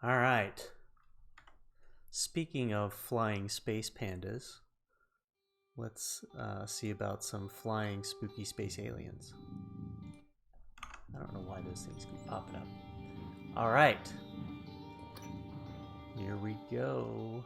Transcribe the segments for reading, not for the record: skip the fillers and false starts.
All right. Speaking of flying space pandas, let's see about some flying spooky space aliens. I don't know why those things keep popping up. All right. Here we go.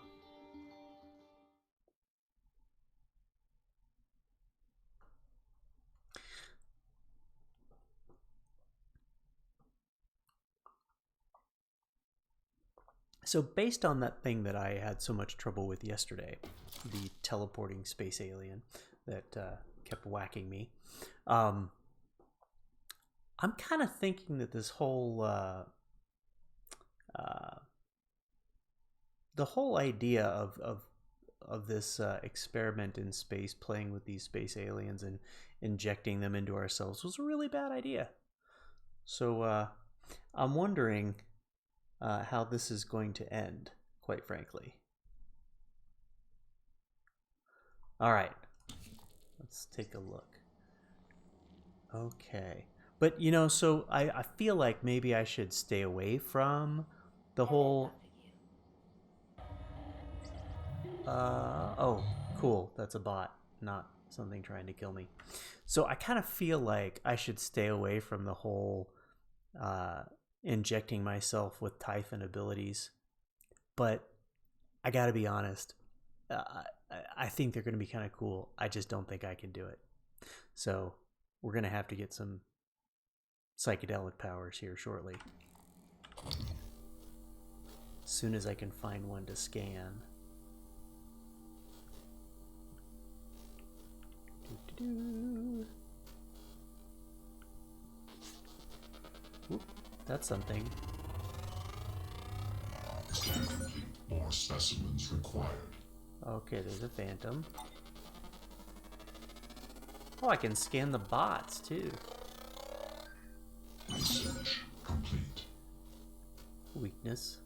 So based on that thing that I had so much trouble with yesterday, the teleporting space alien that kept whacking me, I'm kind of thinking that this whole the whole idea of this experiment in space, playing with these space aliens and injecting them into ourselves, was a really bad idea. So I'm wondering how this is going to end, quite frankly. All right, let's take a look. Okay. But, you know, so I feel like maybe I should stay away from the whole... oh, cool. That's a bot, not something trying to kill me. So I kind of feel like I should stay away from the whole injecting myself with Typhon abilities. But I gotta be honest, I think they're going to be kind of cool. I just don't think I can do it. So we're going to have to get some psychedelic powers here shortly. As soon as I can find one to scan. Oop, that's something. Scan complete. More specimens required. Okay, there's a phantom. Oh, I can scan the bots too. Research complete. Weakness.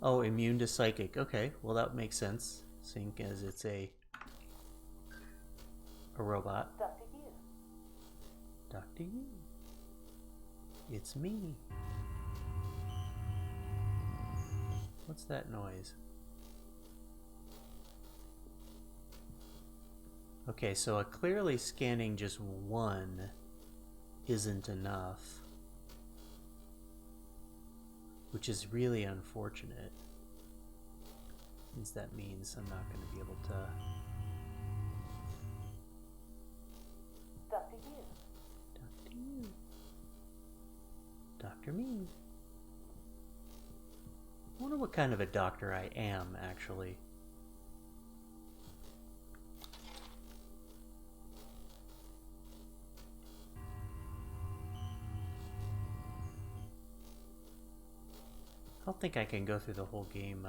Oh, immune to psychic. Okay, well that makes sense, seeing as it's a robot. Dr. Yu. Dr. Yu. It's me. What's that noise? Okay, so clearly scanning just one isn't enough, which is really unfortunate, since that means I'm not going to be able to... Dr. Yu. Dr. Yu. Dr. Me. I wonder what kind of a doctor I am, actually. I don't think I can go through the whole game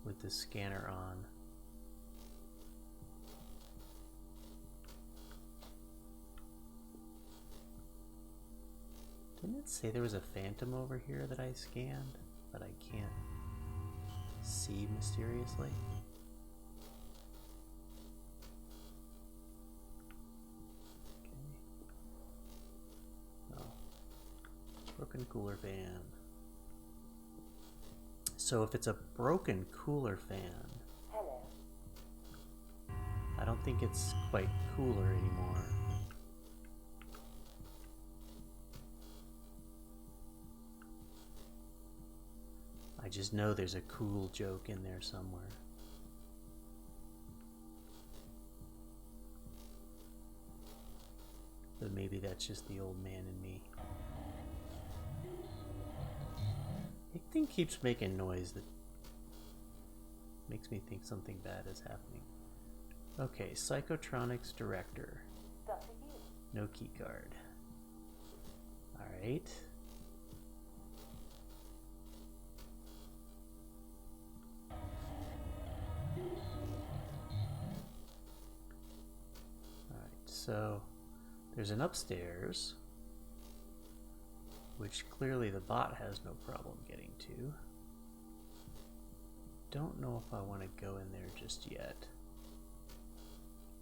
with the scanner on. Didn't it say there was a phantom over here that I scanned, but I can't see mysteriously? Okay. Oh. Broken cooler fan. So if it's a broken cooler fan, Hello. I don't think it's quite cooler anymore. I just know there's a cool joke in there somewhere. But maybe that's just the old man in me. The thing keeps making noise that makes me think something bad is happening. Okay, Psychotronics Director. Dr. Yu. No key card. Alright. Alright, so there's an upstairs, which clearly the bot has no problem getting to. Don't know if I want to go in there just yet.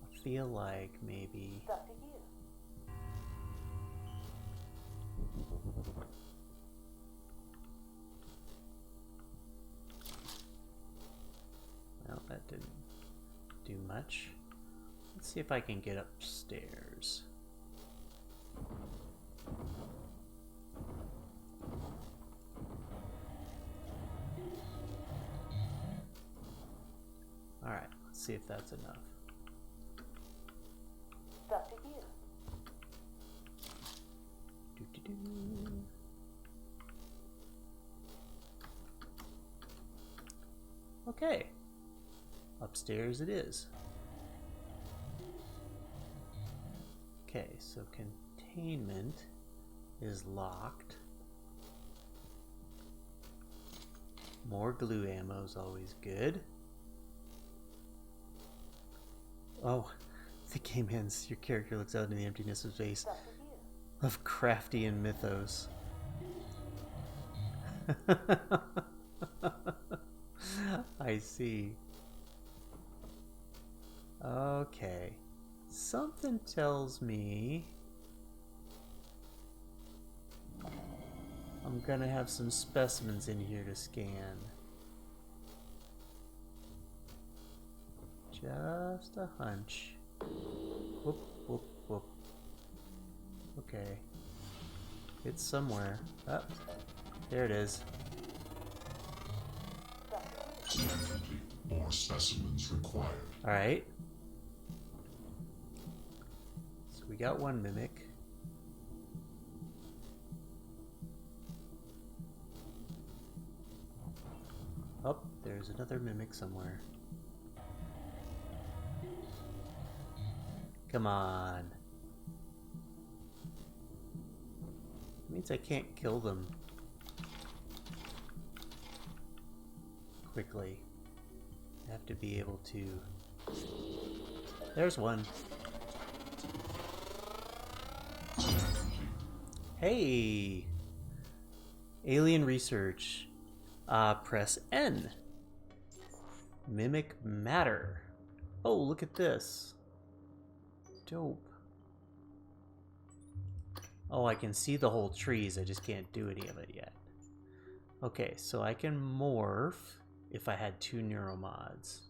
I feel like maybe... Dr. Yu. Let's see if I can get upstairs. Alright, let's see if that's enough. Dr. Hugh. Doo-doo-doo. Okay, upstairs it is. Okay, so containment is locked. More glue ammo is always good. Oh, the game ends. Your character looks out into the emptiness of space. Dr. Hugh. Of Craftian mythos. I see. Okay. Something tells me I'm gonna have some specimens in here to scan. Just a hunch. Whoop, whoop, whoop. Okay. It's somewhere. Oh, there it is. Scan complete. More specimens required. Alright. So we got one mimic. Oh, there's another mimic somewhere. Come on. It means I can't kill them quickly. I have to be able to... There's one. Hey! Alien research. Press N. Mimic matter. Oh, look at this. Dope. Oh, I can see the whole trees. I just can't do any of it yet. Okay, so I can morph if I had 2 neuromods.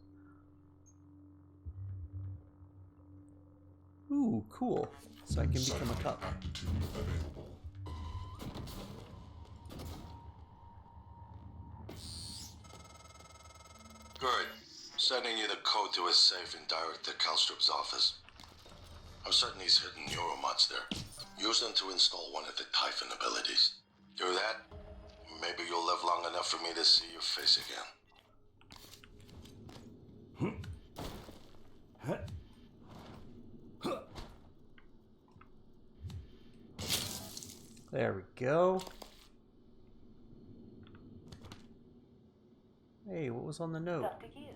Ooh, cool. So I can become a cup. Aptitude available. Good. Sending you the code to his safe and direct to Calstrup's office. I'm certain he's hidden neuromods there. Use them to install one of the Typhon abilities. Do that, maybe you'll live long enough for me to see your face again. There we go. Hey, what was on the note? Dr. Hugh.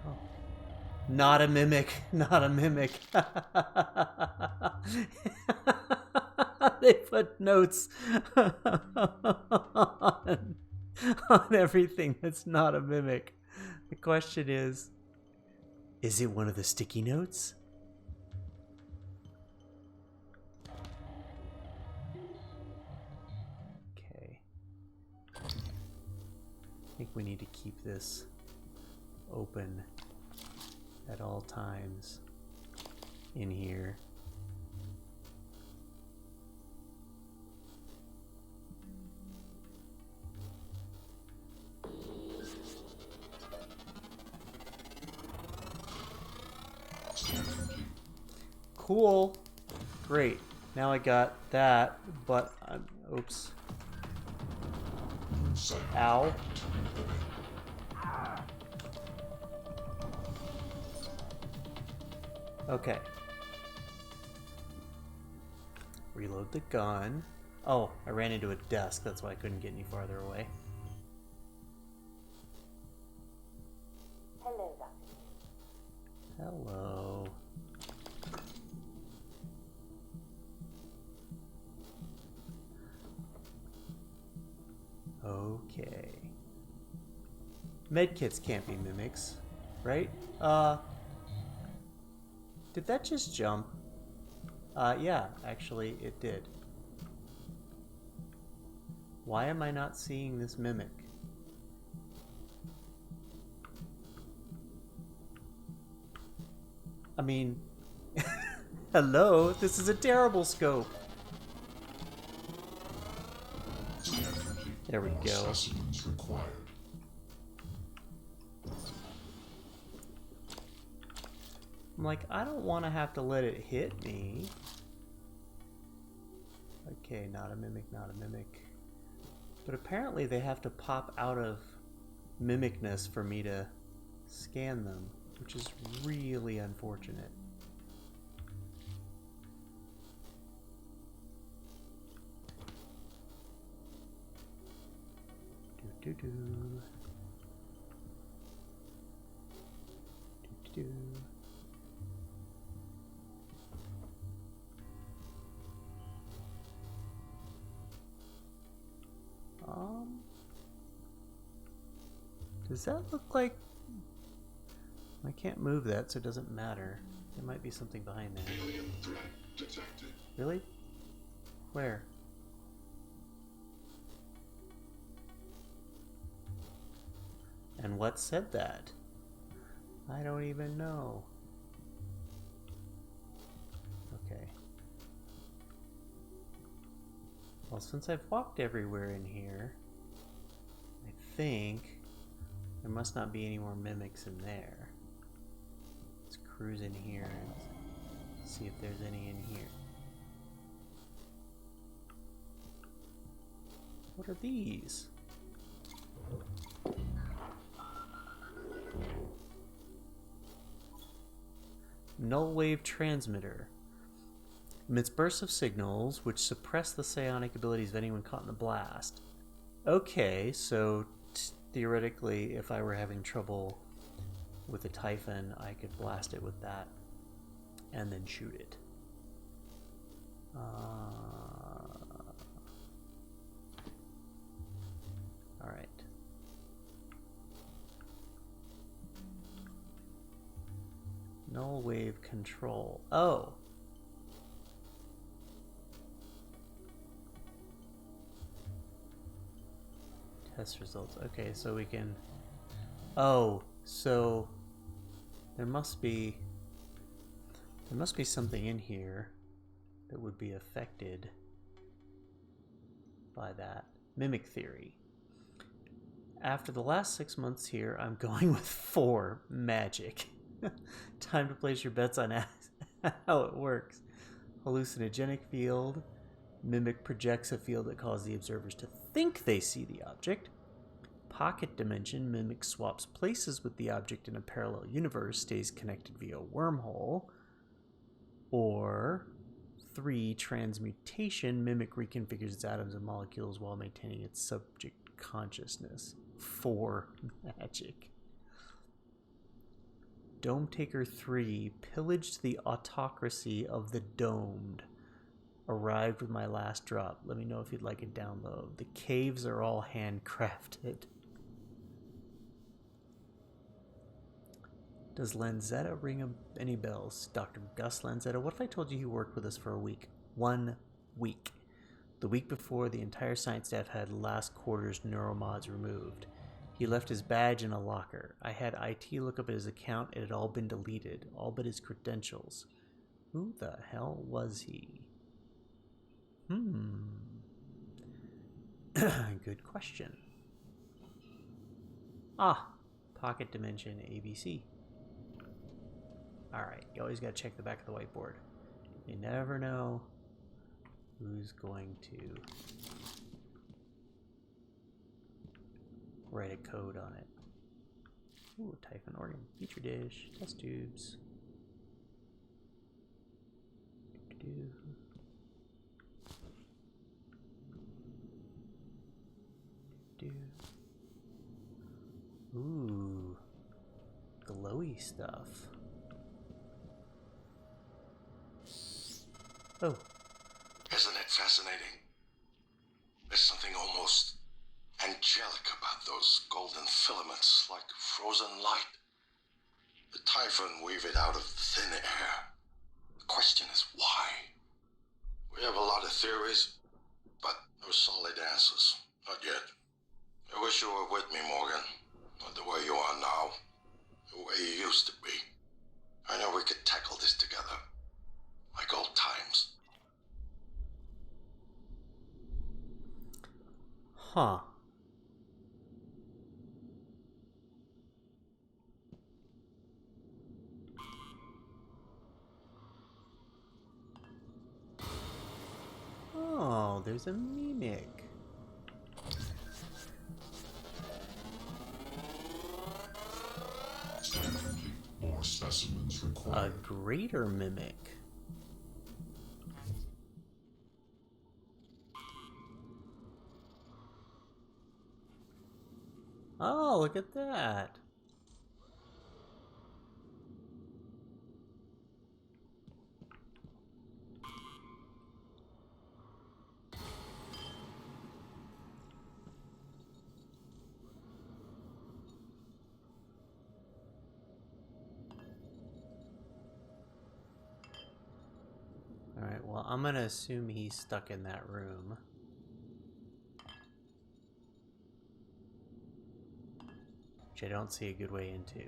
Oh. Not a mimic. Not a mimic. They put notes on everything that's not a mimic. The question is it one of the sticky notes? Okay. I think we need to keep this open at all times in here. Scan complete. Cool. Great. Now I got that, but I'm... Oops. Insight. Ow. Aptitude available. Okay. Reload the gun. Oh, I ran into a desk. That's why I couldn't get any farther away. Hello, Dr. Hello. Okay. Medkits can't be mimics, right? Did that just jump? Yeah, actually it did. Why am I not seeing this mimic? mean, hello? This is a terrible scope. There we More go. specimens required. I'm like, I don't want to have to let it hit me. Okay, not a mimic, not a mimic. But apparently they have to pop out of mimicness for me to scan them, which is really unfortunate. Do do do. Do do do. Does that look like... I can't move that, so it doesn't matter. There might be something behind there. Alien threat detected. Really? Where? And what said that? I don't even know. Okay. Well, since I've walked everywhere in here, I think there must not be any more mimics in there. Let's cruise in here and see if there's any in here. What are these? Null wave transmitter. Emits bursts of signals which suppress the psionic abilities of anyone caught in the blast. Okay, so theoretically, if I were having trouble with a Typhon, I could blast it with that and then shoot it. Alright. Null wave control. Oh! Test results. Okay, so we can... Oh, so there must be something in here that would be affected by that. Mimic theory. After the last 6 months here, I'm going with 4 magic. Time to place your bets on how it works. Hallucinogenic field. Mimic projects a field that causes the observers to think they see the object. Pocket dimension. Mimic swaps places with the object in a parallel universe, stays connected via wormhole. Or 3. Transmutation. Mimic reconfigures its atoms and molecules while maintaining its subject consciousness. 4 magic. Dome Taker 3. Pillaged the autocracy of the domed. Arrived with my last drop. Let me know if you'd like a download. The caves are all handcrafted. Does Lanzetta ring any bells? Dr. Gus Lanzetta. What if I told you he worked with us for a week? 1 week. The week before, the entire science staff had last quarter's neuromods removed. He left his badge in a locker. I had IT look up at his account. It had all been deleted, all but his credentials. Who the hell was he? Good question. Ah, Pocket Dimension ABC. Alright, you always gotta check the back of the whiteboard. You never know who's going to write a code on it. Ooh, Typhon organ, petri dish, test tubes. Ooh, glowy stuff. Oh. Isn't it fascinating? There's something almost angelic about those golden filaments, like frozen light. The Typhon weave it out of thin air. The question is why? We have a lot of theories, but no solid answers. Not yet. I wish you were with me, Morgan. Not the way you are now. The way you used to be. I know we could tackle this together. Like old times. Huh. Oh, there's a mimic. Scan complete. More specimens A required. greater mimic. Oh, look at that. Alright, well, I'm gonna assume he's stuck in that room. Which I don't see a good way into.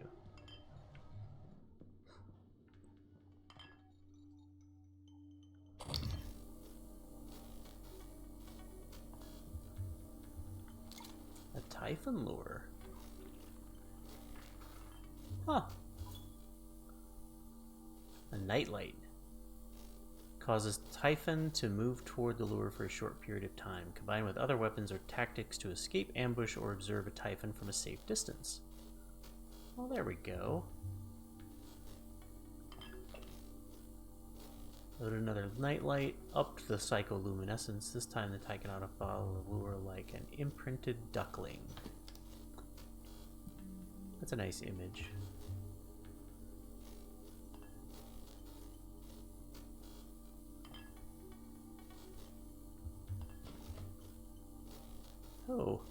A Typhon lure. Huh. A nightlight. Causes Typhon to move toward the lure for a short period of time, combined with other weapons or tactics to escape, ambush, or observe a Typhon from a safe distance. Well, there we go. Load another nightlight, upped the psycholuminescence. This time the Typhon ought to follow the lure like an imprinted duckling. That's a nice image. Oh.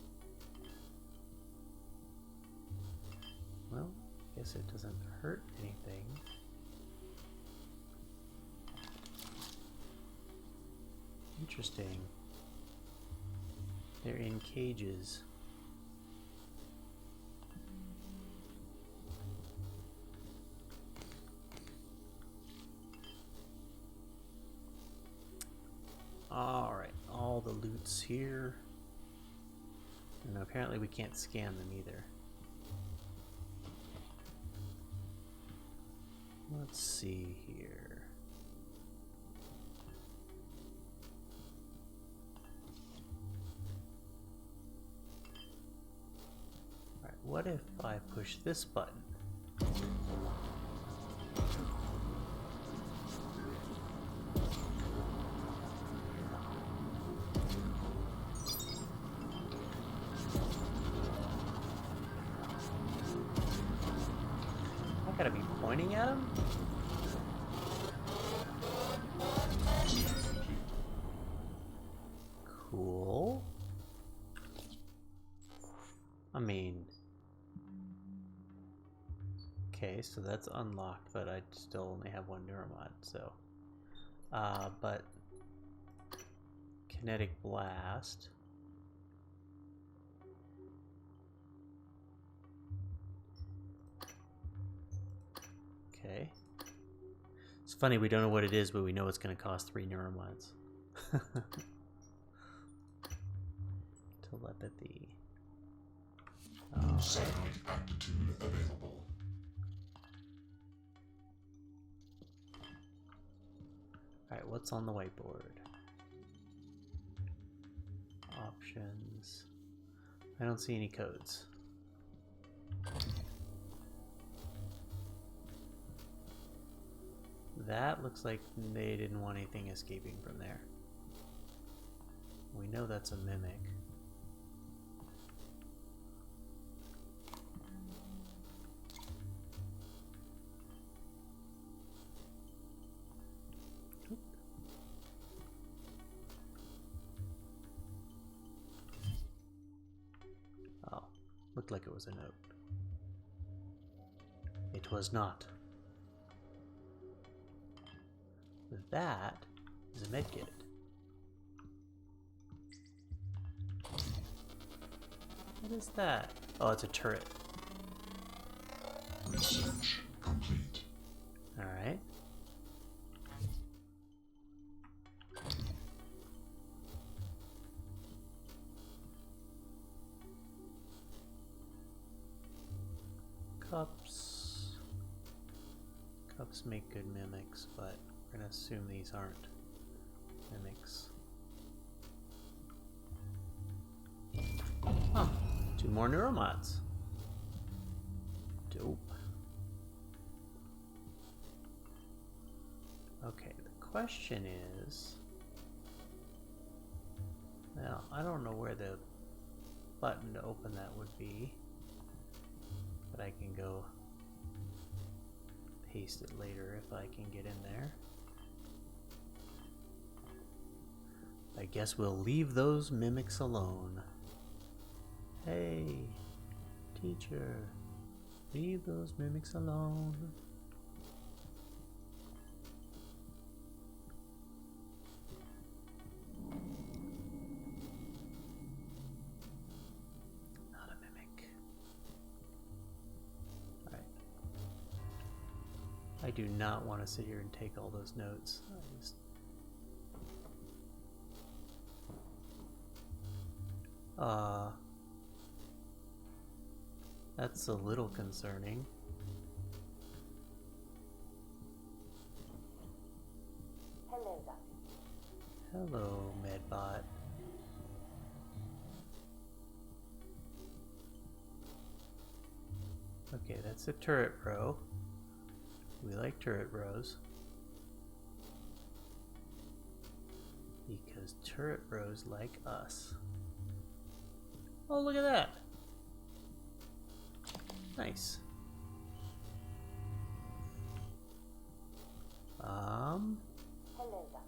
Well, I guess it doesn't hurt anything. Interesting. They're in cages. Alright, all the loot's here. And apparently we can't scan them either. Let's see here. Alright, what if I push this button? I gotta be pointing at him? Cool. I mean... Okay, so that's unlocked, but I still only have one neuromod, so... but... Kinetic Blast... Okay. It's funny, we don't know what it is, but we know it's going to cost 3 neuromods. Telepathy. New satellite aptitude available. Alright, what's on the whiteboard? Options. I don't see any codes. That looks like they didn't want anything escaping from there. We know that's a mimic. Oop. Oh, looked like it was a note. It was not. That is a medkit. What is that? Oh, it's a turret. Research complete. Alright. Cups. Cups make good mimics, but we're gonna assume these aren't mimics. Oh, 2 more neuromods. Dope. Okay, the question is... Now, I don't know where the button to open that would be, but I can go paste it later if I can get in there. I guess we'll leave those mimics alone. Hey, teacher, leave those mimics alone. Not a mimic. Alright. I do not want to sit here and take all those notes. That's a little concerning. Hello, Doctor. Hello, Medbot. Okay, that's a turret bro. We like turret bros. Because turret bros like us. Oh, look at that! Nice. Hello, Doctor.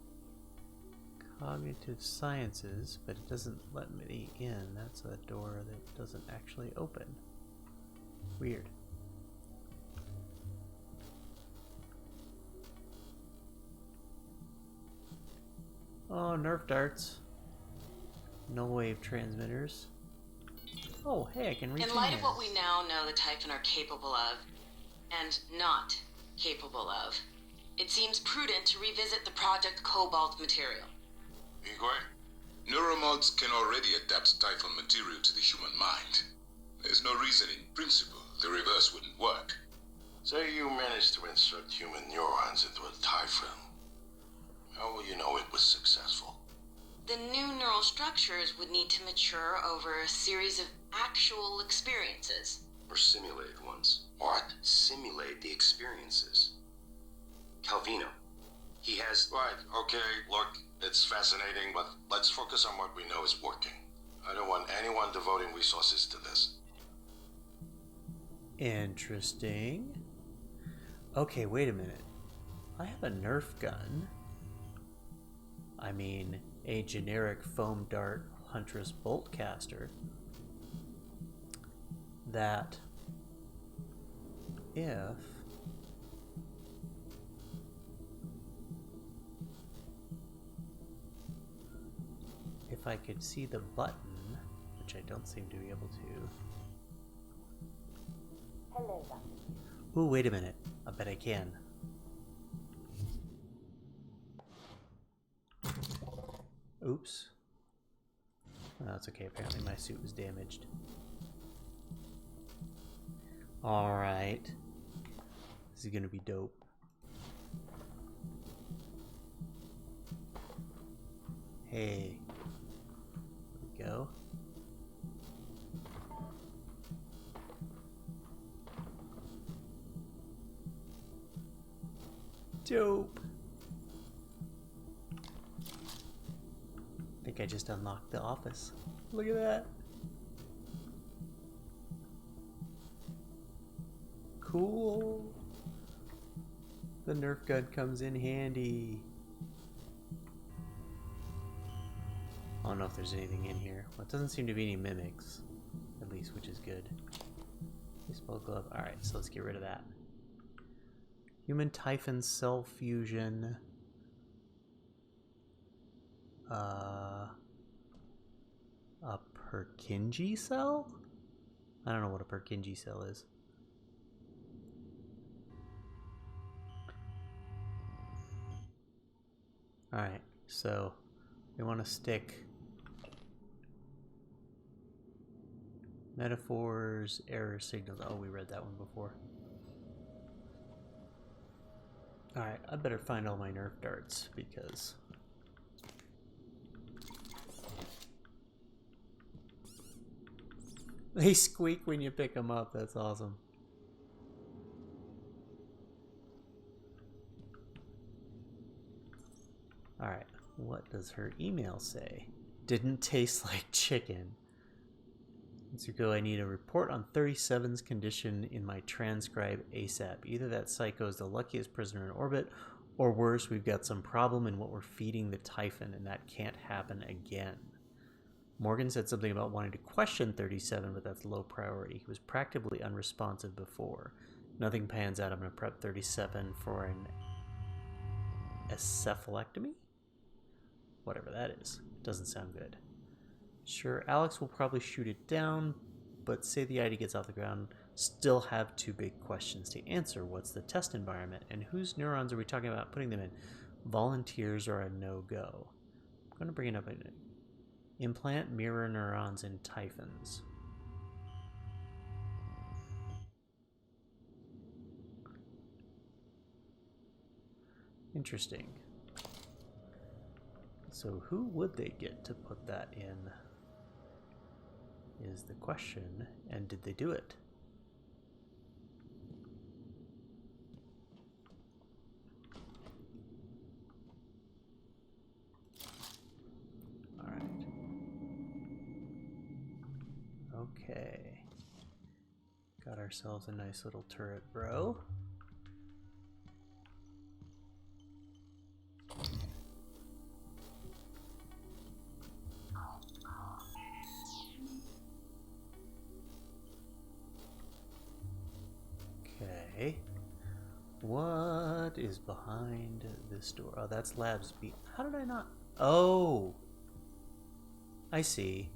Cognitive sciences, but it doesn't let me in. That's a door that doesn't actually open. Weird. Oh, Nerf darts. Null wave transmitters. Oh, hey, I can reach In in light here. of what we now know the Typhon are capable of, and not capable of, it seems prudent to revisit the Project Cobalt material. Igor, neuromods can already adapt Typhon material to the human mind. There's no reason in principle the reverse wouldn't work. Say you managed to insert human neurons into a Typhon. How will you know it was successful? The new neural structures would need to mature over a series of actual experiences. Or simulated ones. What? Simulate the experiences. Calvino. He has... Right, okay, look, it's fascinating, but let's focus on what we know is working. I don't want anyone devoting resources to this. Interesting. Okay, wait a minute. I have a Nerf gun. I mean, a generic foam dart Huntress bolt caster that if I could see the button, which I don't seem to be able to. Hello, Doctor. Ooh, wait a minute. I bet I can. Oops. Oh, that's okay. Apparently my suit was damaged. Alright. This is gonna be dope. Hey. There we go. Dope. I think I just unlocked the office. Look at that. Cool. The Nerf gun comes in handy. I don't know if there's anything in here. Well, it doesn't seem to be any mimics, at least, which is good. Baseball glove. Alright, so let's get rid of that. Human Typhon cell fusion. A Purkinje cell? I don't know what a Purkinje cell is. Alright, so we want to stick metaphors, error signals. Oh, we read that one before. Alright, I better find all my Nerf darts because they squeak when you pick them up. That's awesome. Alright, what does her email say? Didn't taste like chicken. Mitsuko, I need a report on 37's condition in my transcribe ASAP. Either that psycho is the luckiest prisoner in orbit, or worse, we've got some problem in what we're feeding the Typhon, and that can't happen again. Morgan said something about wanting to question 37, but that's low priority. He was practically unresponsive before. Nothing pans out. I'm going to prep 37 for an encephalectomy? Whatever that is. Doesn't sound good. Sure, Alex will probably shoot it down, but say the ID gets off the ground, still have two big questions to answer. What's the test environment, and whose neurons are we talking about putting them in? Volunteers are a no-go. I'm going to bring it up. Implant mirror neurons in Typhons. Interesting. So who would they get to put that in is the question, and did they do it? Alright. Okay. Got ourselves a nice little turret, bro. Okay. What is behind this door? Oh, that's Labs B. How did I not? Oh! I see.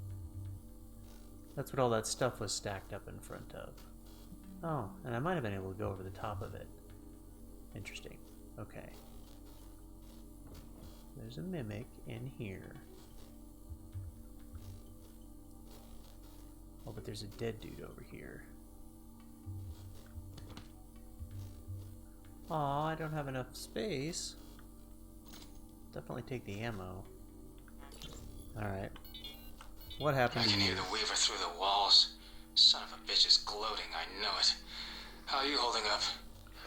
That's what all that stuff was stacked up in front of. Oh, and I might have been able to go over the top of it. Interesting. Okay. There's a mimic in here. Oh, but there's a dead dude over here. Aw, I don't have enough space. Definitely take the ammo. Alright. What happened I to can you? hear the Weaver through the walls. Son of a bitch is gloating, I know it. How are you holding up?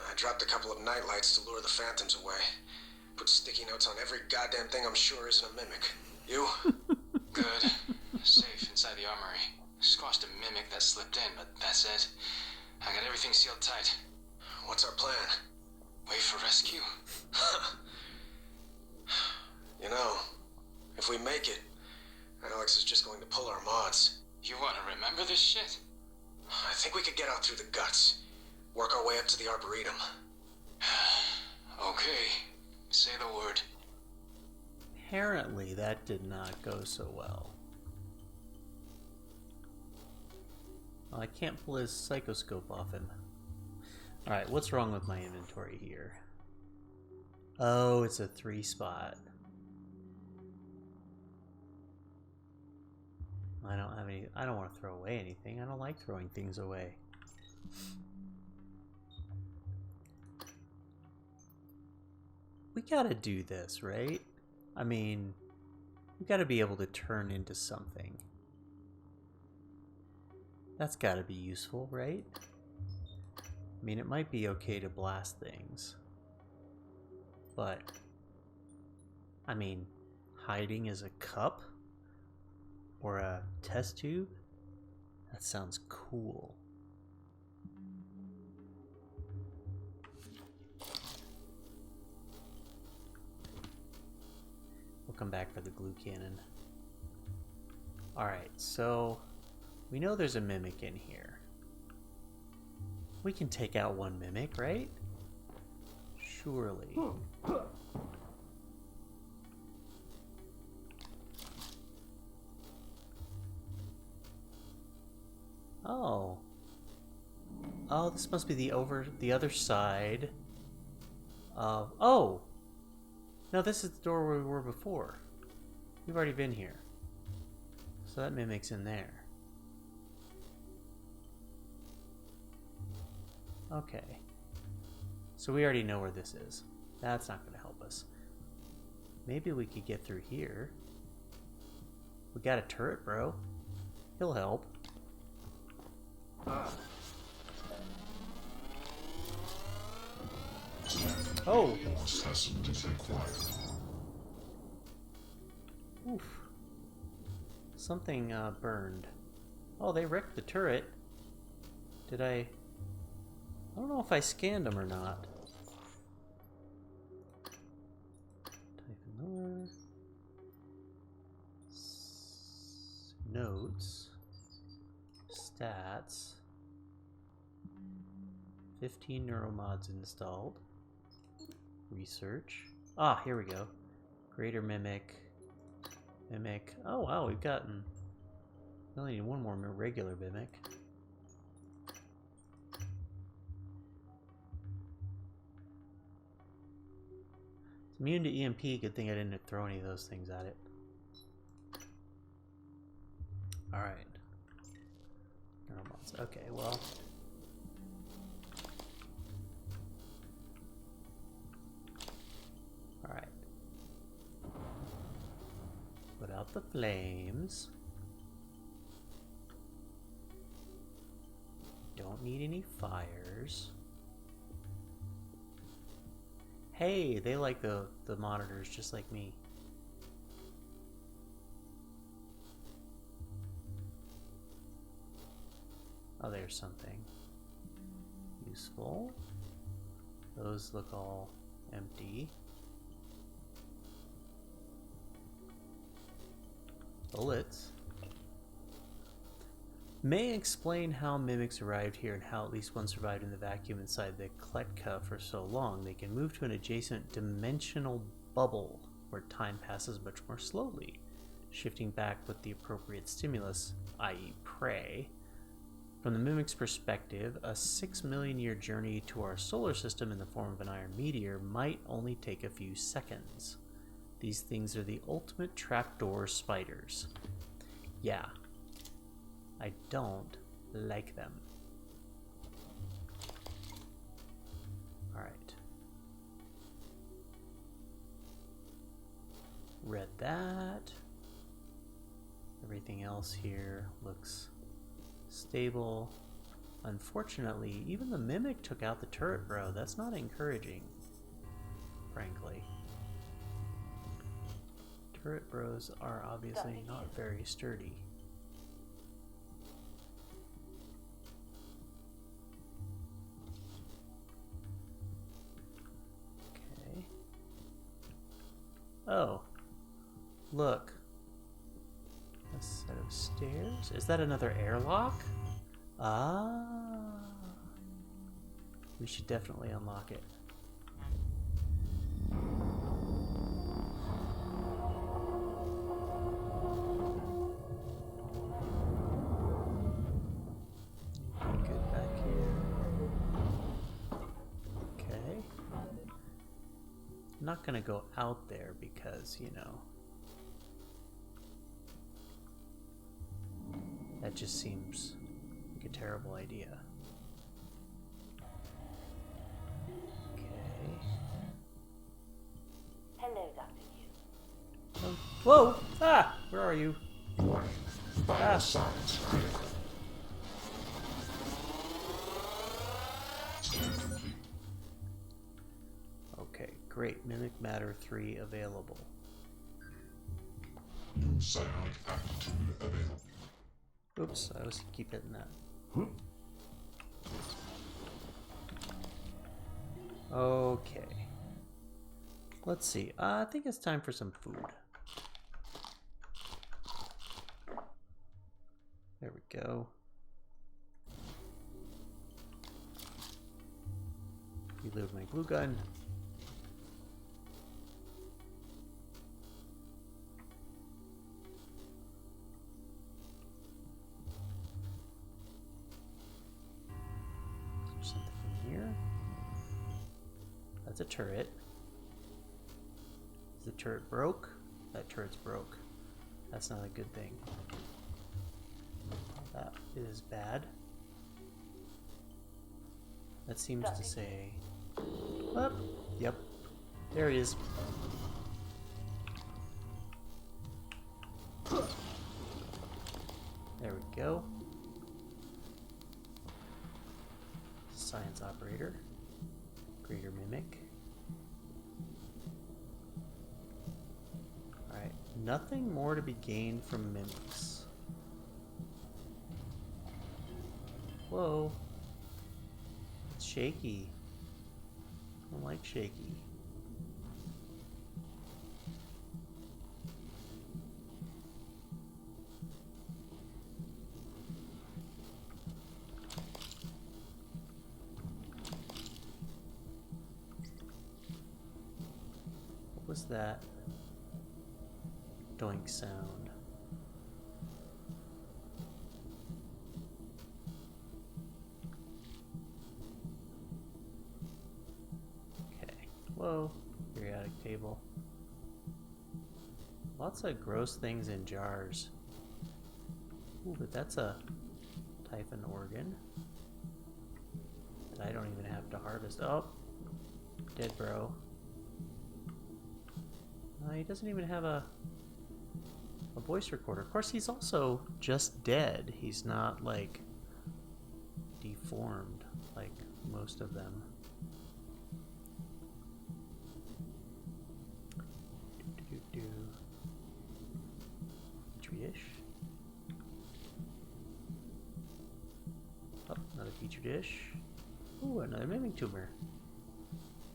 I dropped a couple of nightlights to lure the phantoms away. Put sticky notes on every goddamn thing I'm sure isn't a mimic. You? Good. Safe inside the armory. Squashed a mimic that slipped in, but that's it. I got everything sealed tight. What's our plan? Wait for rescue? You know, if we make it, Alex is just going to pull our mods. You want to remember this shit? I think we could get out through the guts. Work our way up to the Arboretum. Okay. Say the word. Apparently that did not go so well. Well, I can't pull his psychoscope off him. Alright, what's wrong with my inventory here? Oh, it's a 3-spot. I don't have any. I don't want to throw away anything. I don't like throwing things away. We gotta do this, right? I mean, we gotta be able to turn into something. That's gotta be useful, right? I mean, it might be okay to blast things. But, I mean, hiding as a cup? Or a test tube? That sounds cool. We'll come back for the glue cannon. Alright, so we know there's a mimic in here. We can take out one mimic, right? Surely. Oh. Oh, this must be the other side of... Oh! No, this is the door where we were before. We've already been here. So that mimic's in there. Okay. So we already know where this is. That's not going to help us. Maybe we could get through here. We got a turret, bro. He'll help. Oh! More specimens required. Oof. Something burned. Oh, they wrecked the turret. Did I don't know if I scanned them or not. Type in there. Notes. Stats. 15 neuromods installed. Research. Ah, here we go. Greater mimic. Mimic. Oh wow, we've gotten... We only need one more regular mimic. It's immune to EMP. Good thing I didn't throw any of those things at it. Alright. Neuromods. Okay, well... Alright. Put out the flames. Don't need any fires. Hey, they like the monitors just like me. Oh, there's something useful. Those look all empty. Bullets. May explain how mimics arrived here and how at least one survived in the vacuum inside the Kletka for so long. They can move to an adjacent dimensional bubble where time passes much more slowly, shifting back with the appropriate stimulus, i.e. prey. From the mimic's perspective, a 6 million year journey to our solar system in the form of an iron meteor might only take a few seconds. These things are the ultimate trapdoor spiders. Yeah. I don't like them. Alright. Read that. Everything else here looks stable. Unfortunately, even the mimic took out the turret, bro. That's not encouraging, frankly. Turret bros are obviously not very sturdy. Okay. Oh. Look. A set of stairs? Is that another airlock? Ah. We should definitely unlock it. Good back here. Okay. I'm not gonna go out there because, you know, that just seems like a terrible idea. Okay. Hello, Dr. Yu. Oh, whoa! Ah! Where are you? Warning. Bioscience critical. Scan complete. Okay, great. Mimic Matter 3 available. New psionic aptitude available. Oops, I always keep hitting that. Okay. Let's see. I think it's time for some food. There we go. Reload my glue gun. There's something in here. That's a turret. turret broke? That turret's broke. That's not a good thing. That is bad. That seems to say... Up. Yep. There it is. There we go. Science operator. Greater mimic. Alright, nothing more to be gained from mimics. Whoa. It's shaky. I don't like shaky. What was that doink sound? Okay. Whoa. Periodic table. Lots of gross things in jars. Ooh, but that's a Typhon organ that I don't even have to harvest. Oh, dead bro. He doesn't even have a voice recorder. Of course, he's also just dead. He's not, like, deformed like most of them. Petri dish. Oh, another petri dish. Ooh, another mimic tumor.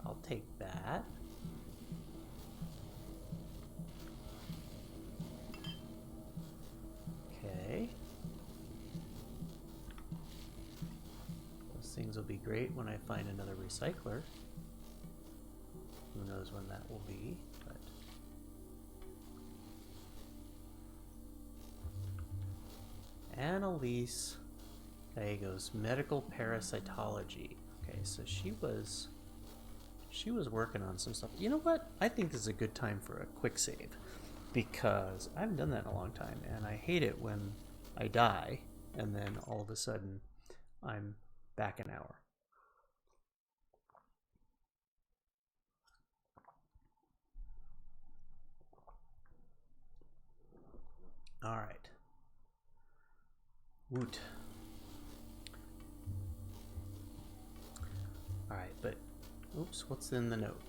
I'll take that. Okay. Those things will be great when I find another recycler. Who knows when that will be, but... Annalise Gallegos, medical parasitology. Okay, so she was working on some stuff. You know what? I think this is a good time for a quick save, because I haven't done that in a long time, and I hate it when I die and then all of a sudden I'm back an hour. All right. Woot. All right, but oops, what's in the note?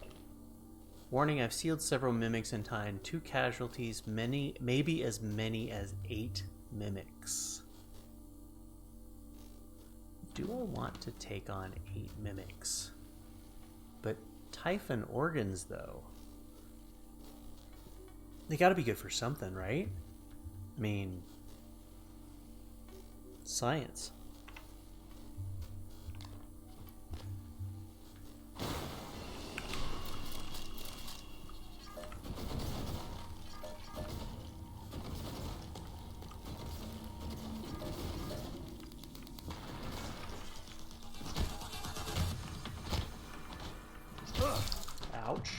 Warning, I've sealed several mimics in time. 2 casualties, maybe as many as 8 mimics. Do I want to take on 8 mimics? But Typhon organs, though. They gotta be good for something, right? I mean, science. Ouch.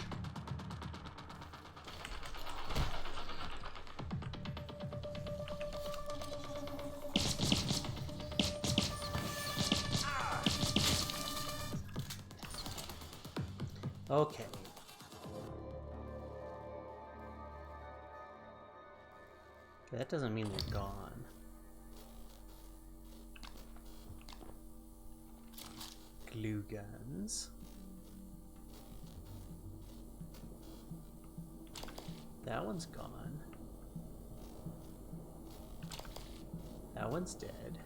Okay. That doesn't mean they're gone. Glue guns. That one's gone. That one's dead.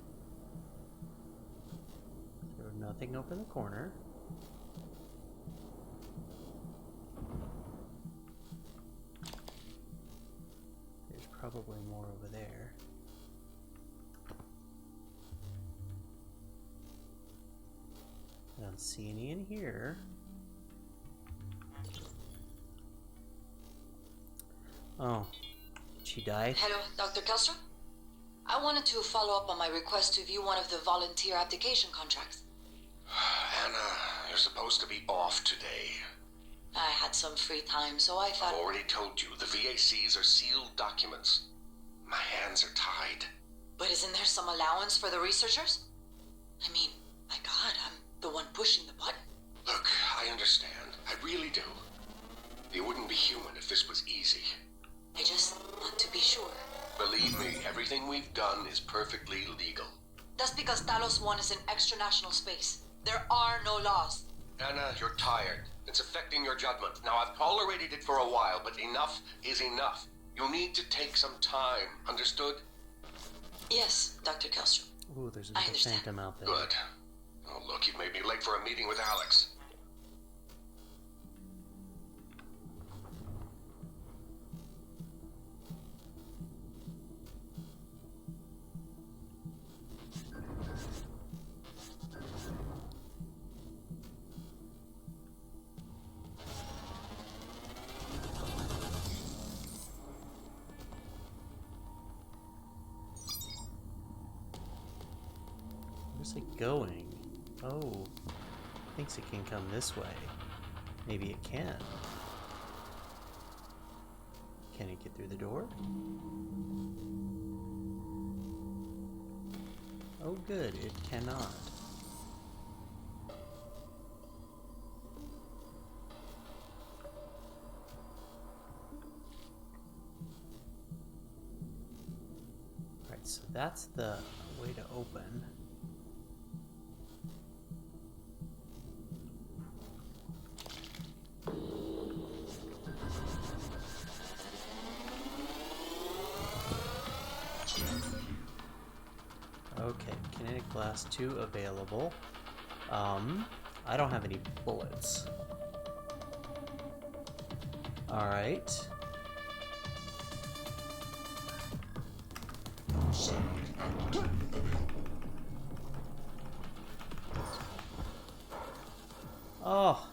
There's nothing up in the corner. There's probably more over there. I don't see any in here. Oh, did she die? Hello, Dr. Kelstrom? I wanted to follow up on my request to view one of the volunteer application contracts. Anna, you're supposed to be off today. I had some free time, so I thought... I've already told you, the VACs are sealed documents. My hands are tied. But isn't there some allowance for the researchers? I mean, my God, I'm the one pushing the button. Look, I understand. I really do. You wouldn't be human if this was easy. I just want to be sure. Believe me, everything we've done is perfectly legal. That's because Talos 1 is in extra-national space. There are no laws. Anna, you're tired. It's affecting your judgment. Now, I've tolerated it for a while, but enough is enough. You need to take some time. Understood? Yes, Dr. Kelstrom. Ooh, there's I a understand. phantom out there. Good. Oh, look, you've made me late for a meeting with Alex. Where's it going? Oh, thinks it can come this way. Maybe it can. Can it get through the door? Oh good, it cannot. Alright, so that's the way to open. Okay, kinetic blast 2 available. I don't have any bullets. Alright. Oh,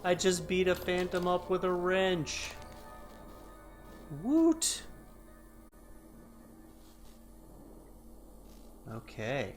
I just beat a phantom up with a wrench. Woot! Okay.